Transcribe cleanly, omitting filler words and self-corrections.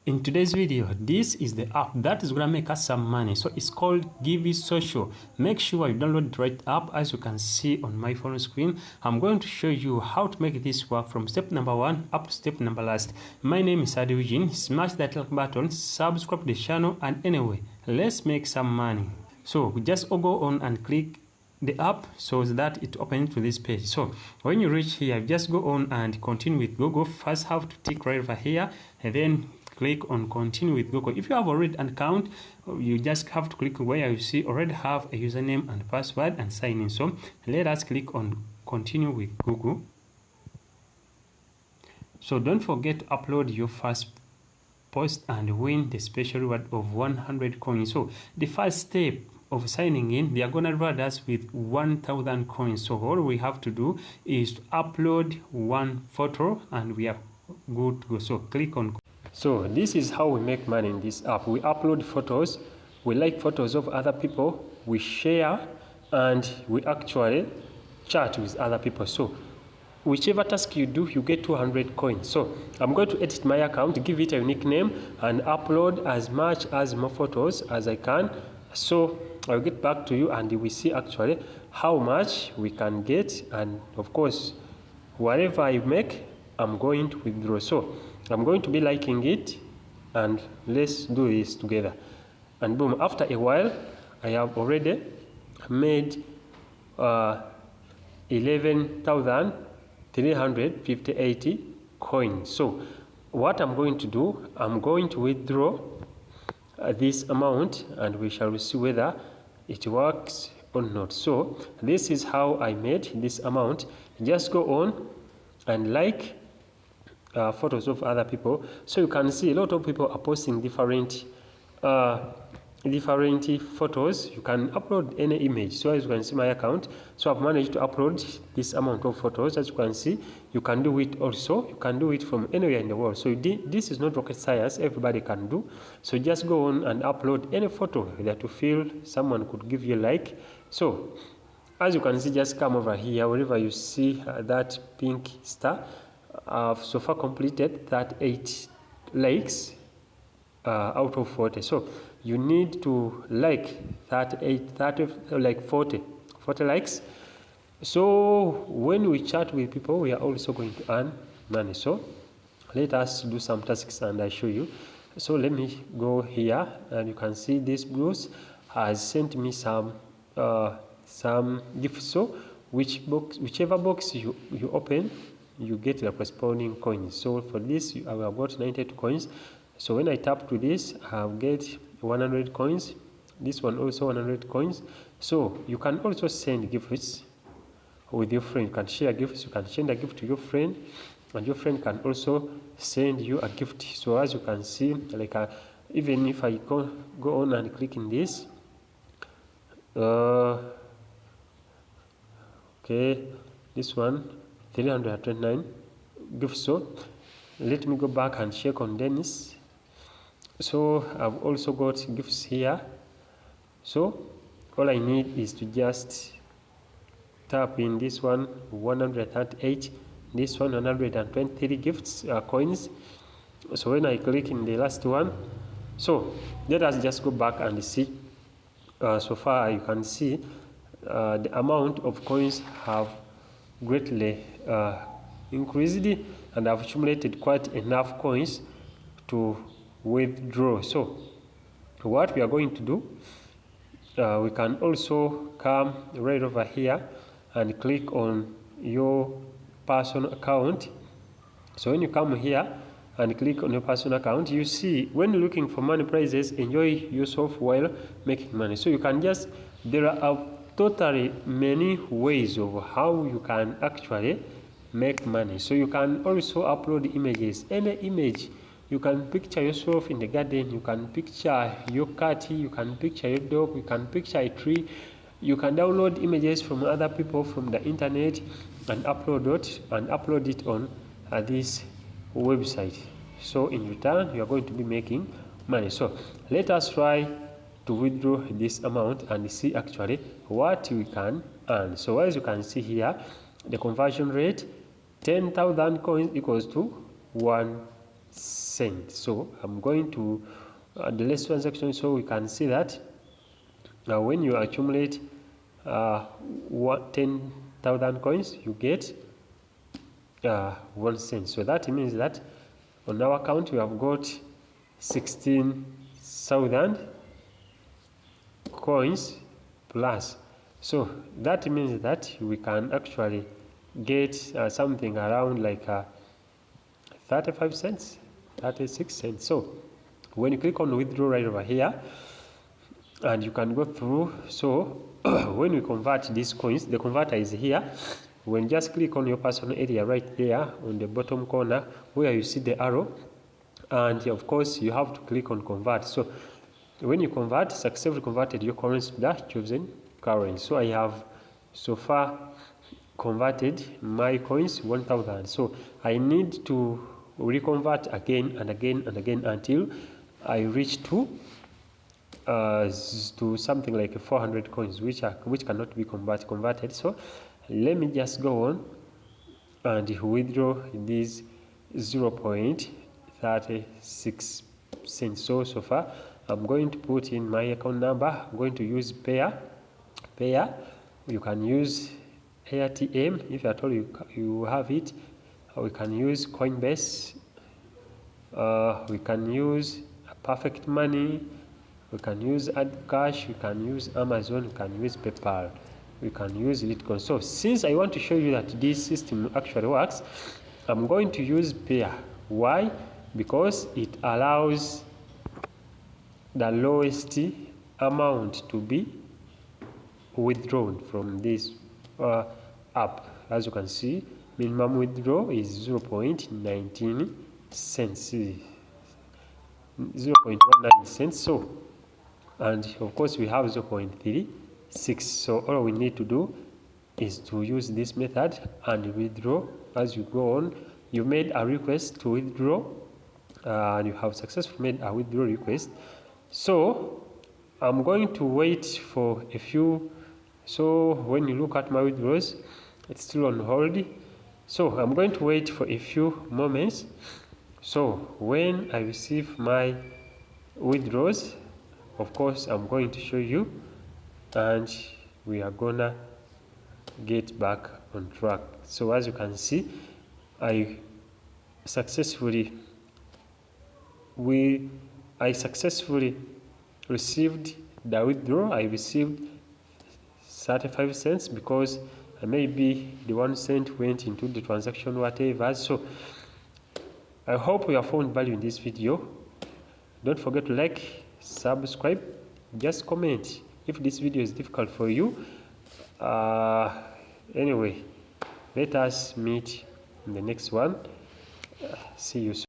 In today's video, this is the app that is gonna make us some money. So it's called Givvy Social. Make sure you download the right app. As you can see on my phone screen, I'm going to show you how to make this work from step number 1 up to step number last. My name is Adi Eugene. Smash that like button, subscribe to the channel, and anyway, let's make some money. So just go on and click the app so that it opens to this page. So when you reach here, just go on and continue with Google. First have to tick right over here and then click on continue with Google. If you have already an account, you just have to click where you see already have a username and password and sign in. So let us click on continue with Google. So don't forget to upload your first post and win the special reward of 100 coins. So the first step of signing in, they are going to reward us with 1,000 coins. So all we have to do is to upload one photo and we are good to go. So click on. So this is how we make money in this app. We upload photos, we like photos of other people, we share, and we actually chat with other people. So whichever task you do, you get 200 coins. So I'm going to edit my account, give it a unique name, and upload as much as more photos as I can. So I'll get back to you and we see actually how much we can get, and of course whatever I make, I'm going to withdraw. So I'm going to be liking it, and let's do this together. And boom, after a while, I have already made 11,358 coins. So what I'm going to do, I'm going to withdraw this amount and we shall see whether it works or not. So this is how I made this amount. Just go on and like photos of other people. So you can see a lot of people are posting different photos. You can upload any image. So as you can see my account, so I've managed to upload this amount of photos. As you can see, you can do it also. You can do it from anywhere in the world. So this is not rocket science, everybody can do. So just go on and upload any photo that you feel someone could give you a like. So as you can see, just come over here wherever you see that pink star. I've so far completed 38 likes out of 40. So you need to like 40 likes. So when we chat with people, we are also going to earn money. So let us do some tasks and I show you. So let me go here and you can see this Bruce has sent me some gifts. So whichever box you open, you get the corresponding coins. So for this, I have got 92 coins. So when I tap to this, I'll get 100 coins. This one also 100 coins. So you can also send gifts with your friend. You can share gifts. You can send a gift to your friend, and your friend can also send you a gift. So as you can see, like even if I go on and click in this, okay, this one 329 gifts. So let me go back and check on Dennis. So I've also got gifts here. So all I need is to just tap in this one 138, this one 123 gifts coins. So when I click in the last one, so let us just go back and see. So far you can see the amount of coins have greatly increased, and I've accumulated quite enough coins to withdraw. So what we are going to do, we can also come right over here and click on your personal account. So when you come here and click on your personal account, you see when you're looking for money prizes, enjoy yourself while making money. So you can just, there are totally many ways of how you can actually make money. So you can also upload images, any image. You can picture yourself in the garden, you can picture your cat, you can picture your dog, you can picture a tree. You can download images from other people from the internet and upload it on this website. So in return, you are going to be making money. So let us try to withdraw this amount and see actually what we can earn. So as you can see here, the conversion rate, 10,000 coins equals to 1 cents. So I'm going to the last transaction, so we can see that now when you accumulate 10,000 coins, you get 1 cent. So that means that on our account we have got 16,000 coins plus. So that means that we can actually get something around like 35 cents, 36 cents. So when you click on withdraw right over here, and you can go through. So when we convert these coins, the converter is here. When you just click on your personal area right there on the bottom corner where you see the arrow, and of course you have to click on convert. So when you convert, successfully converted your coins to the chosen currency. So I have so far converted my coins 1,000. So I need to reconvert again and again and again until I reach to something like 400 coins, which cannot be converted. So let me just go on and withdraw these 0.36 cents. So far I'm going to put in my account number. I'm going to use payer. You can use AirTM if at all you have it. We can use Coinbase. We can use Perfect Money. We can use AdCash. We can use Amazon. We can use PayPal. We can use Litecoin. So since I want to show you that this system actually works, I'm going to use payer. Why? Because it allows the lowest amount to be withdrawn from this app. As you can see, minimum withdrawal is 0.19 cents, 0.19 cents. So, and of course we have 0.36. So all we need to do is to use this method and withdraw. As you go on, you made a request to withdraw, and you have successfully made a withdrawal request. So I'm going to wait for a few. So when you look at my withdrawals, it's still on hold. So I'm going to wait for a few moments. So when I receive my withdrawals, of course I'm going to show you, and we are gonna get back on track. So as you can see, I successfully received the withdrawal. I received 35 cents because maybe the 1 cent went into the transaction, whatever. So I hope you have found value in this video. Don't forget to like, subscribe, just comment if this video is difficult for you. Anyway, let us meet in the next one. See you soon.